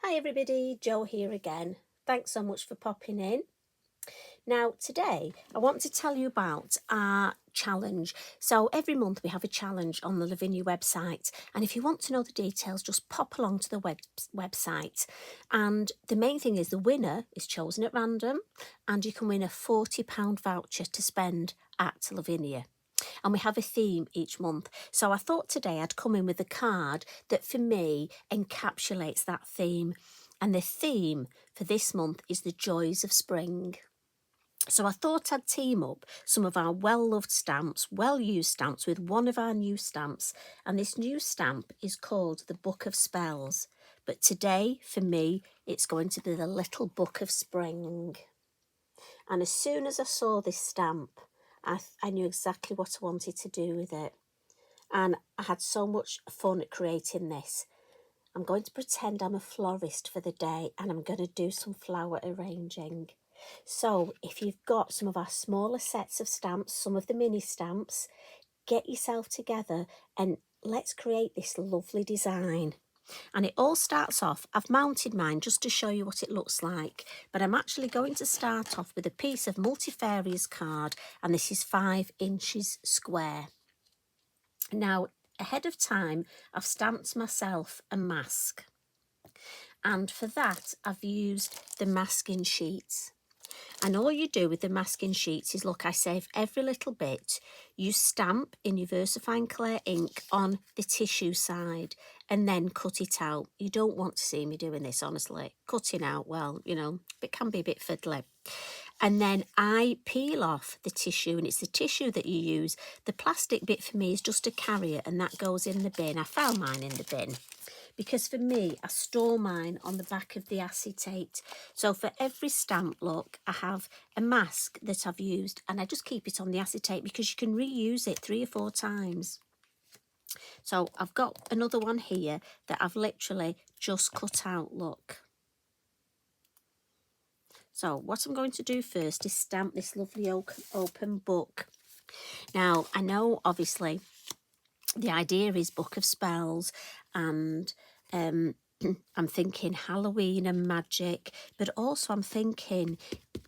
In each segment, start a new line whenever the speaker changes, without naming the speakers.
Hi everybody, Jo here again. Thanks so much for popping in. Now today I want to tell you about our challenge. So every month we have a challenge on the Lavinia website, and if you want to know the details just pop along to the website. And the main thing is the winner is chosen at random, and you can win a £40 voucher to spend at Lavinia. And we have a theme each month. So I thought today I'd come in with a card that for me encapsulates that theme. And the theme for this month is the joys of spring. So I thought I'd team up some of our well-loved stamps, well-used stamps, with one of our new stamps. And this new stamp is called the Book of Spells. But today, for me, it's going to be the Little Book of Spring. And as soon as I saw this stamp, I knew exactly what I wanted to do with it. And I had so much fun at creating this. I'm going to pretend I'm a florist for the day, and I'm going to do some flower arranging. So if you've got some of our smaller sets of stamps, some of the mini stamps, get yourself together and let's create this lovely design. And it all starts off, I've mounted mine just to show you what it looks like, but I'm actually going to start off with a piece of multifarious card, and this is 5 inches square. Now, ahead of time, I've stamped myself a mask, and for that I've used the masking sheets. And all you do with the masking sheets is, look, I save every little bit. You stamp in your Versafine Clair ink on the tissue side and then cut it out. You don't want to see me doing this, honestly. Cutting out, well, you know, it can be a bit fiddly. And then I peel off the tissue, and it's the tissue that you use. The plastic bit for me is just a carrier, and that goes in the bin. I found mine in the bin, because for me, I store mine on the back of the acetate. So for every stamp, look, I have a mask that I've used, and I just keep it on the acetate because you can reuse it 3 or 4 times. So I've got another one here that I've literally just cut out, look. So what I'm going to do first is stamp this lovely open book. Now, I know, obviously, the idea is Book of Spells, and I'm thinking Halloween and magic, but also I'm thinking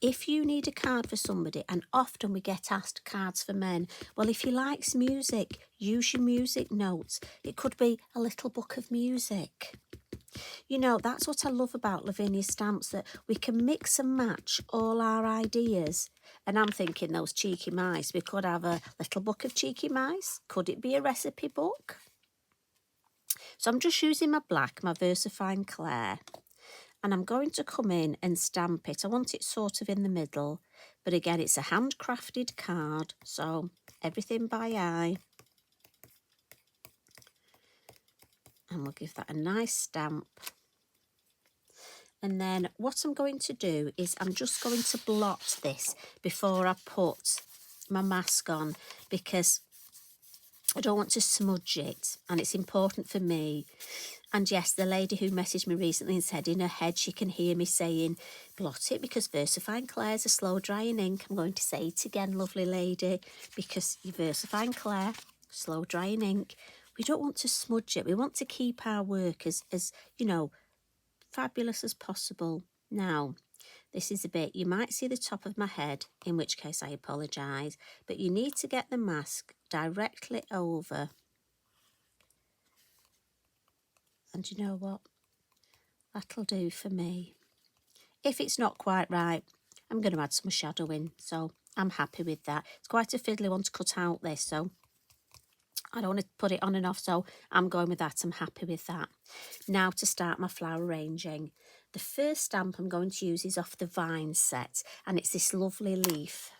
if you need a card for somebody, and often we get asked cards for men, well, if he likes music, use your music notes. It could be a little book of music. You know, that's what I love about Lavinia stamps, that we can mix and match all our ideas. And I'm thinking those cheeky mice, we could have a little book of cheeky mice. Could it be a recipe book? So I'm just using my black, my Versafine Clair, and I'm going to come in and stamp it. I want it sort of in the middle, but again, it's a handcrafted card, so everything by eye. And we'll give that a nice stamp. And then what I'm going to do is I'm just going to blot this before I put my mask on, because I don't want to smudge it, and it's important for me. And yes, the lady who messaged me recently and said in her head she can hear me saying, blot it because Versafine Clair's a slow drying ink. I'm going to say it again, lovely lady, because your Versafine Clair, slow drying ink, we don't want to smudge it. We want to keep our work as you know, fabulous as possible. Now, this is a bit, you might see the top of my head, in which case I apologise, but you need to get the mask directly over. And you know what? That'll do for me. If it's not quite right, I'm going to add some shadowing, so I'm happy with that. It's quite a fiddly one to cut out this, so I don't want to put it on and off, so I'm going with that. I'm happy with that. Now to start my flower arranging. The first stamp I'm going to use is off the Vine set, and it's this lovely leaf.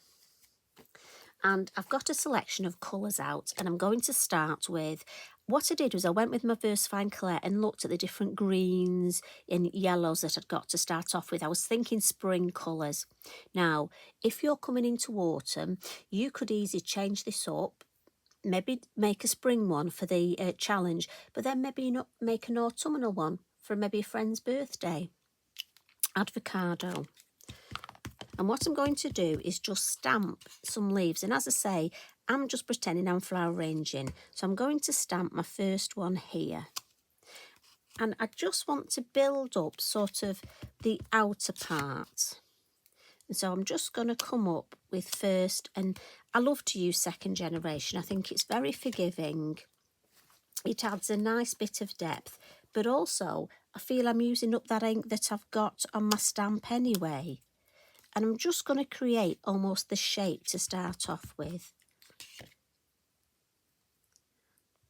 And I've got a selection of colours out, and I'm going to start with, what I did was I went with my Versafine Clair and looked at the different greens and yellows that I'd got to start off with. I was thinking spring colours. Now, if you're coming into autumn, you could easily change this up, maybe make a spring one for the challenge, but then maybe not make an autumnal one for maybe a friend's birthday. Avocado. And what I'm going to do is just stamp some leaves. And as I say, I'm just pretending I'm flower arranging. So I'm going to stamp my first one here. And I just want to build up sort of the outer part. And so I'm just going to come up with first, and I love to use second generation. I think it's very forgiving. It adds a nice bit of depth, but also I feel I'm using up that ink that I've got on my stamp anyway. And I'm just going to create almost the shape to start off with.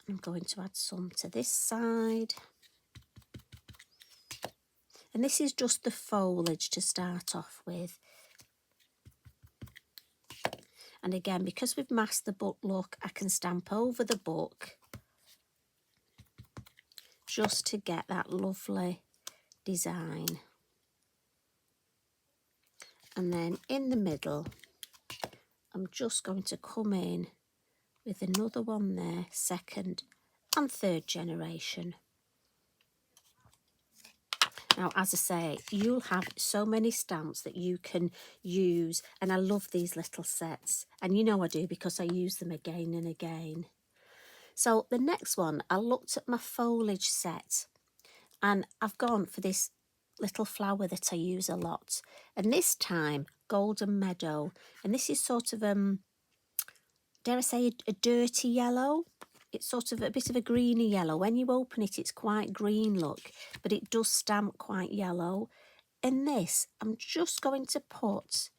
I'm going to add some to this side. And this is just the foliage to start off with. And again, because we've masked the book look, I can stamp over the book just to get that lovely design. And then in the middle, I'm just going to come in with another one there, second and third generation. Now, as I say, you'll have so many stamps that you can use, and I love these little sets. And you know I do, because I use them again and again. So the next one, I looked at my foliage set, and I've gone for this little flower that I use a lot. And this time, Golden Meadow. And this is sort of, dare I say, a dirty yellow. It's sort of a bit of a greeny yellow. When you open it, it's quite green, look, but it does stamp quite yellow. In this, I'm just going to put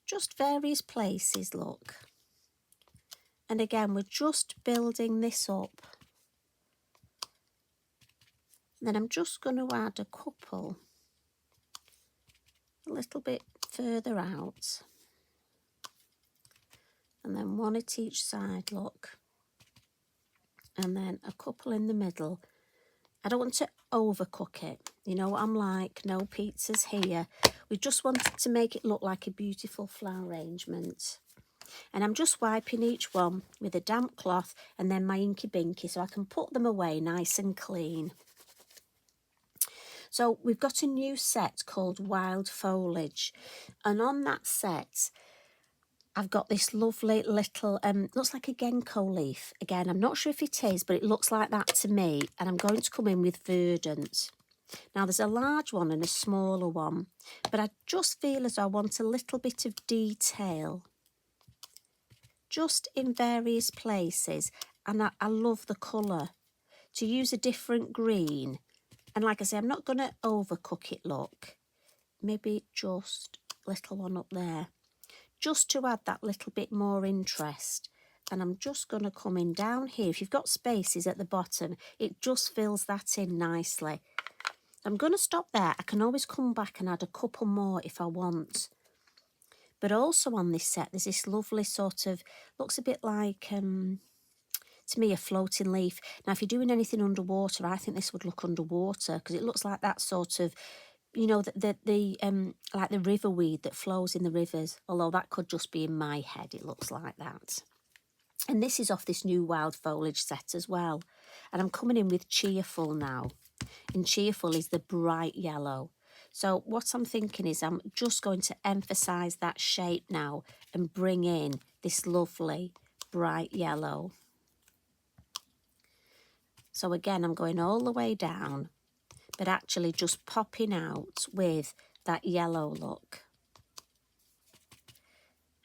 just various places, look. And again, we're just building this up. And then I'm just going to add a couple a little bit further out. And then one at each side, look. And then a couple in the middle. I don't want to overcook it. You know what I'm like, no pizzas here. We just wanted to make it look like a beautiful flower arrangement. And I'm just wiping each one with a damp cloth and then my Inky Binky so I can put them away nice and clean. So we've got a new set called Wild Foliage. And on that set, I've got this lovely little, looks like a Ginkgo leaf. Again, I'm not sure if it is, but it looks like that to me. And I'm going to come in with Verdant. Now, there's a large one and a smaller one, but I just feel as though I want a little bit of detail, just in various places. And I love the colour. To use a different green, and like I say, I'm not going to overcook it, look. Maybe just a little one up there, just to add that little bit more interest. And I'm just going to come in down here. If you've got spaces at the bottom, it just fills that in nicely. I'm going to stop there. I can always come back and add a couple more if I want. But also on this set, there's this lovely sort of, looks a bit like, to me, a floating leaf. Now, if you're doing anything underwater, I think this would look underwater because it looks like that sort of, you know, like the river weed that flows in the rivers. Although that could just be in my head, it looks like that. And this is off this new Wild Foliage set as well. And I'm coming in with Cheerful now. And Cheerful is the bright yellow. So what I'm thinking is I'm just going to emphasise that shape now and bring in this lovely bright yellow. So again, I'm going all the way down, but actually just popping out with that yellow look.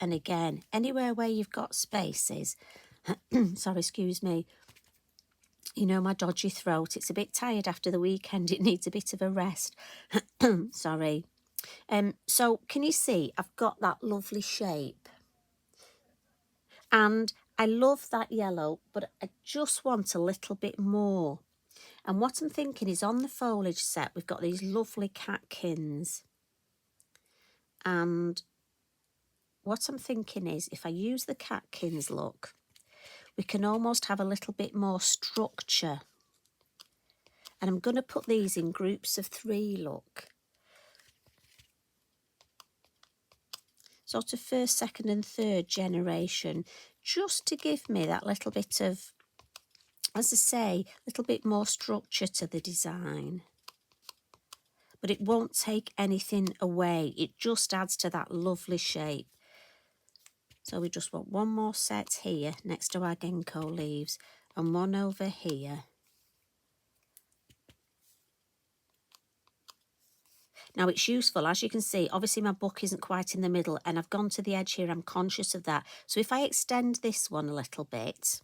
And again, anywhere where you've got spaces, sorry, excuse me, you know my dodgy throat, it's a bit tired after the weekend, it needs a bit of a rest. Sorry. So can you see, I've got that lovely shape. And I love that yellow, but I just want a little bit more. And what I'm thinking is on the foliage set, we've got these lovely catkins. And what I'm thinking is if I use the catkins, look, we can almost have a little bit more structure. And I'm going to put these in groups of 3, look. Sort of first, second and third generation, just to give me that little bit of, as I say, a little bit more structure to the design. But it won't take anything away. It just adds to that lovely shape. So we just want one more set here next to our ginkgo leaves and one over here. Now it's useful, as you can see, obviously my book isn't quite in the middle and I've gone to the edge here, I'm conscious of that. So if I extend this one a little bit,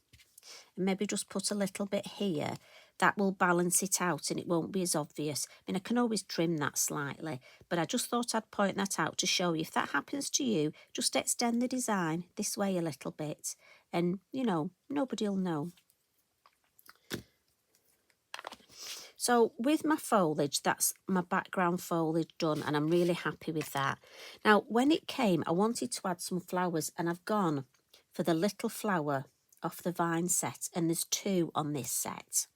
and maybe just put a little bit here, that will balance it out and it won't be as obvious. I mean, I can always trim that slightly, but I just thought I'd point that out to show you. If that happens to you, just extend the design this way a little bit and, you know, nobody will know. So with my foliage, that's my background foliage done, and I'm really happy with that. Now, when it came, I wanted to add some flowers, and I've gone for the little flower off the vine set, and there's 2 on this set.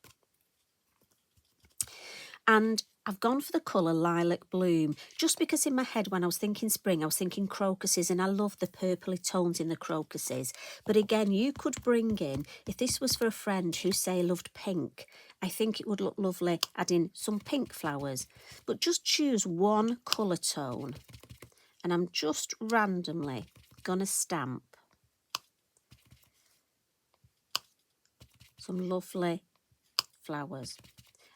And I've gone for the colour Lilac Bloom, just because in my head when I was thinking spring, I was thinking crocuses, and I love the purpley tones in the crocuses. But again, you could bring in, if this was for a friend who, say, loved pink, I think it would look lovely adding some pink flowers. But just choose one colour tone, and I'm just randomly going to stamp some lovely flowers.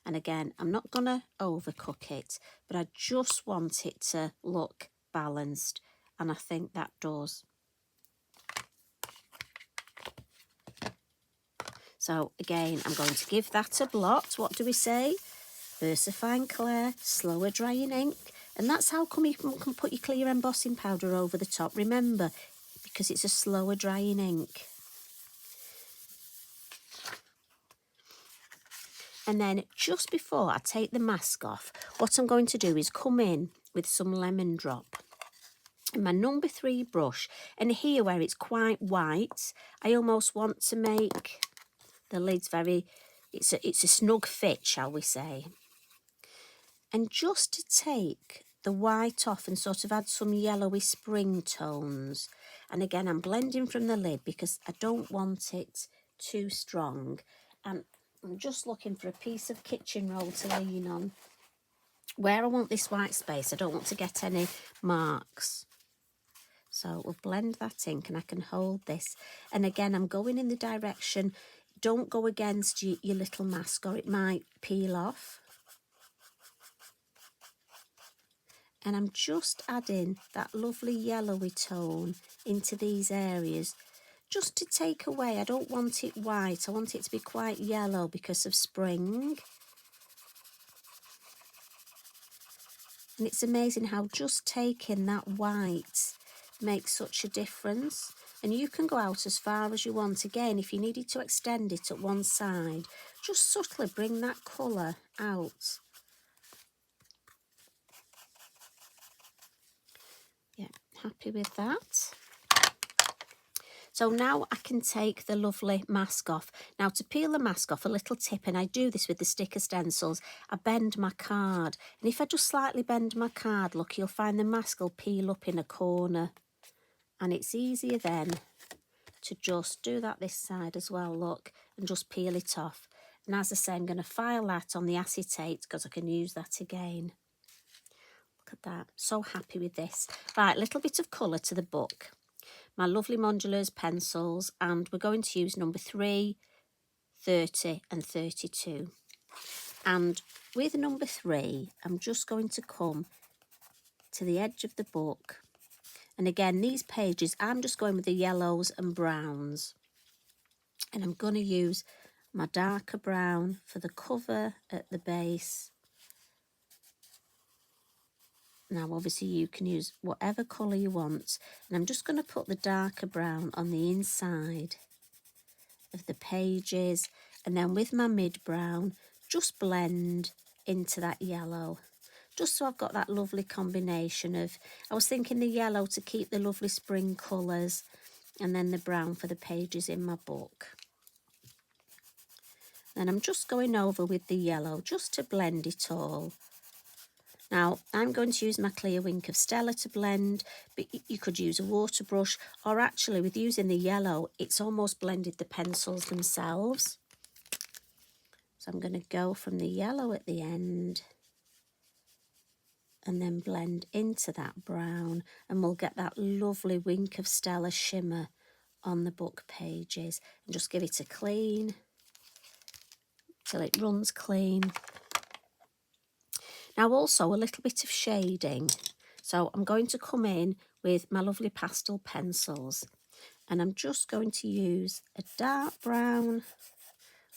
And again, I'm not going to overcook it, but I just want it to look balanced. And I think that does. So again, I'm going to give that a blot. What do we say? Versafine Clair, slower drying ink. And that's how come you can put your clear embossing powder over the top. Remember, because it's a slower drying ink. And then just before I take the mask off, what I'm going to do is come in with some lemon drop in my number 3 brush. And here where it's quite white, I almost want to make the lids very, it's a snug fit, shall we say. And just to take the white off and sort of add some yellowy spring tones. And again, I'm blending from the lid because I don't want it too strong. And I'm just looking for a piece of kitchen roll to lean on. Where I want this white space, I don't want to get any marks. So we'll blend that in, and I can hold this. And again, I'm going in the direction, don't go against your little mask or it might peel off. And I'm just adding that lovely yellowy tone into these areas, just to take away, I don't want it white, I want it to be quite yellow because of spring. And it's amazing how just taking that white makes such a difference. And you can go out as far as you want. Again, if you needed to extend it at one side, just subtly bring that colour out. Yeah, happy with that. So now I can take the lovely mask off. Now to peel the mask off, a little tip, and I do this with the sticker stencils, I bend my card. And if I just slightly bend my card, look, you'll find the mask will peel up in a corner. And it's easier then to just do that this side as well, look, and just peel it off. And as I say, I'm going to file that on the acetate because I can use that again. Look at that, so happy with this. Right, a little bit of colour to the book. My lovely Modulars pencils, and we're going to use number 3, 30 and 32. And with number 3, I'm just going to come to the edge of the book. And again, these pages, I'm just going with the yellows and browns. And I'm going to use my darker brown for the cover at the base. Now, obviously, you can use whatever colour you want. And I'm just going to put the darker brown on the inside of the pages. And then with my mid-brown, just blend into that yellow. Just so I've got that lovely combination of, I was thinking the yellow to keep the lovely spring colours, and then the brown for the pages in my book. And I'm just going over with the yellow just to blend it all. Now, I'm going to use my clear Wink of Stella to blend, but you could use a water brush, or actually with using the yellow, it's almost blended the pencils themselves. So I'm going to go from the yellow at the end and then blend into that brown, and we'll get that lovely Wink of Stella shimmer on the book pages. And just give it a clean till it runs clean. Now also a little bit of shading. So I'm going to come in with my lovely pastel pencils, and I'm just going to use a dark brown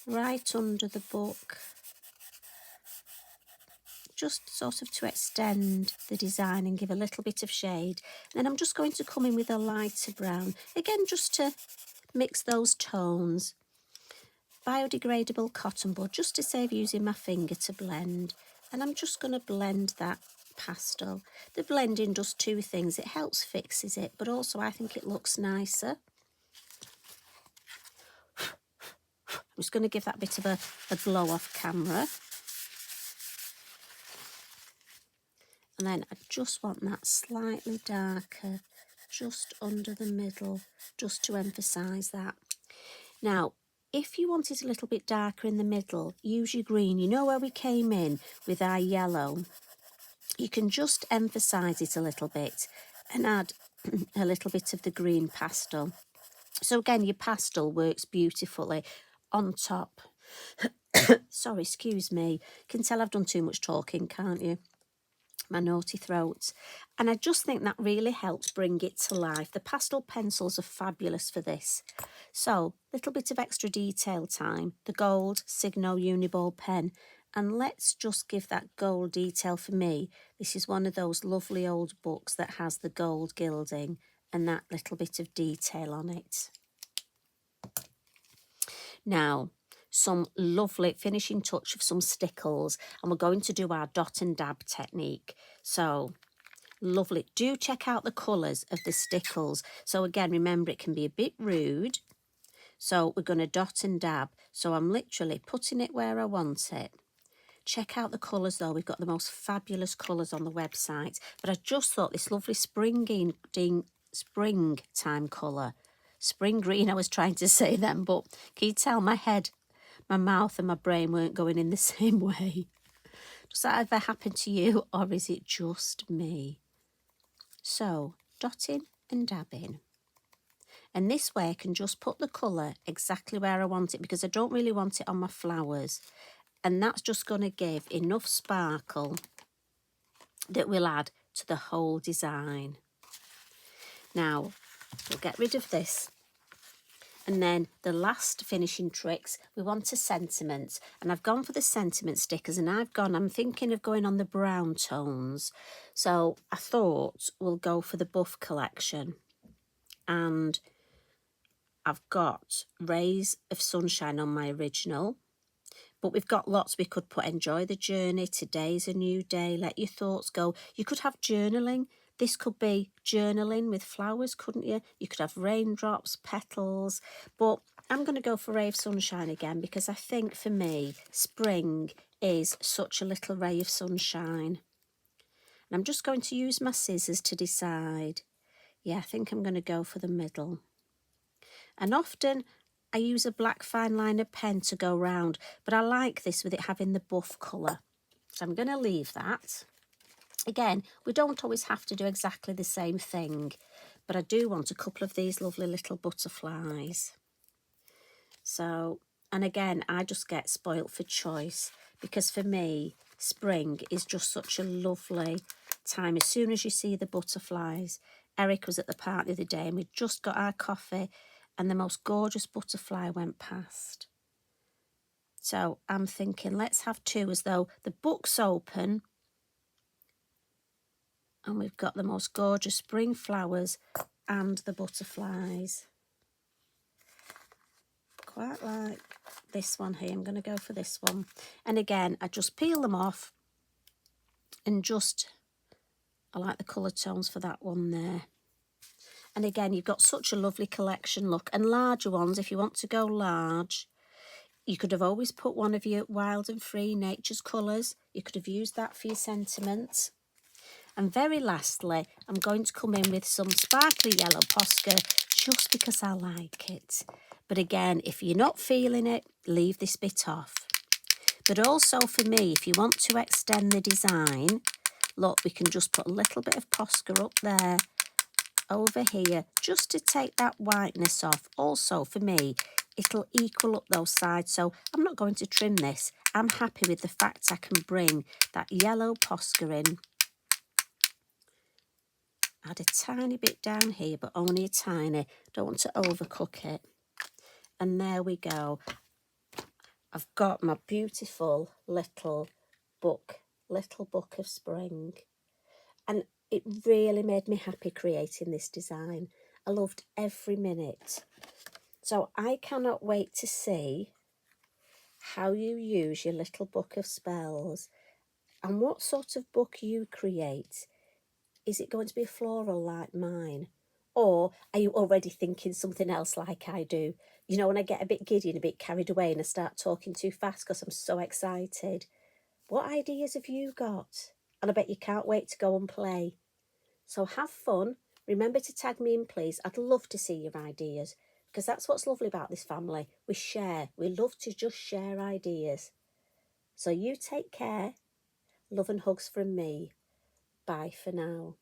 right under the book, just sort of to extend the design and give a little bit of shade. Then I'm just going to come in with a lighter brown, again just to mix those tones. Biodegradable cotton bud, just to save using my finger to blend. And I'm just going to blend that pastel. The blending does two things. It helps fixes it, but also I think it looks nicer. I'm just going to give that bit of a blow off camera. And then I just want that slightly darker just under the middle, just to emphasise that. Now, if you want it a little bit darker in the middle, use your green. You know where we came in with our yellow? You can just emphasise it a little bit and add a little bit of the green pastel. So again, your pastel works beautifully on top. Sorry, excuse me. You can tell I've done too much talking, can't you? My naughty throat. And I just think that really helps bring it to life. The pastel pencils are fabulous for this. So, little bit of extra detail time. The gold Signo Uniball pen. And let's just give that gold detail for me. This is one of those lovely old books that has the gold gilding and that little bit of detail on it. Now, some lovely finishing touch of some Stickles, and we're going to do our dot and dab technique. So lovely. Do check out the colours of the Stickles. So again, remember, it can be a bit rude. So we're going to dot and dab. So I'm literally putting it where I want it. Check out the colours though. We've got the most fabulous colours on the website. But I just thought this lovely springtime colour. Spring green, I was trying to say then, but can you tell my head, my mouth and my brain weren't going in the same way? Does that ever happen to you, or is it just me? So, dotting and dabbing. And this way I can just put the colour exactly where I want it, because I don't really want it on my flowers. And that's just going to give enough sparkle that will add to the whole design. Now, we'll get rid of this. And then the last finishing tricks, we want a sentiment. And I've gone for the sentiment stickers, and I'm thinking of going on the brown tones. So I thought we'll go for the Buff collection. And I've got Rays of Sunshine on my original. But we've got lots we could put. Enjoy the journey, today's a new day, let your thoughts go. You could have journaling. This could be journaling with flowers, couldn't you? You could have raindrops, petals. But I'm going to go for Ray of Sunshine again, because I think for me, spring is such a little ray of sunshine. And I'm just going to use my scissors to decide. Yeah, I think I'm going to go for the middle. And often I use a black fine liner pen to go round, but I like this with it having the buff colour. So I'm going to leave that. Again, we don't always have to do exactly the same thing, but I do want a couple of these lovely little butterflies. So, and again, I just get spoilt for choice, because for me, spring is just such a lovely time. As soon as you see the butterflies, Eric was at the park the other day and we'd just got our coffee and the most gorgeous butterfly went past. So I'm thinking, let's have two, as though the book's open and we've got the most gorgeous spring flowers and the butterflies. Quite like this one here. I'm going to go for this one. And again, I just peel them off and I like the colour tones for that one there. And again, you've got such a lovely collection, look. And larger ones, if you want to go large, you could have always put one of your Wild and Free Nature's colours. You could have used that for your sentiments. And very lastly, I'm going to come in with some sparkly yellow Posca, just because I like it. But again, if you're not feeling it, leave this bit off. But also for me, if you want to extend the design, look, we can just put a little bit of Posca up there, over here, just to take that whiteness off. Also for me, it'll equal up those sides. So I'm not going to trim this. I'm happy with the fact I can bring that yellow Posca in. Add a tiny bit down here, but only a tiny. Don't want to overcook it. And there we go. I've got my beautiful little book of spring. And it really made me happy creating this design. I loved every minute. So I cannot wait to see how you use your little book of spells and what sort of book you create. Is it going to be floral like mine? Or are you already thinking something else like I do? You know, when I get a bit giddy and a bit carried away and I start talking too fast because I'm so excited. What ideas have you got? And I bet you can't wait to go and play. So have fun. Remember to tag me in, please. I'd love to see your ideas because that's what's lovely about this family. We share. We love to just share ideas. So you take care. Love and hugs from me. Bye for now.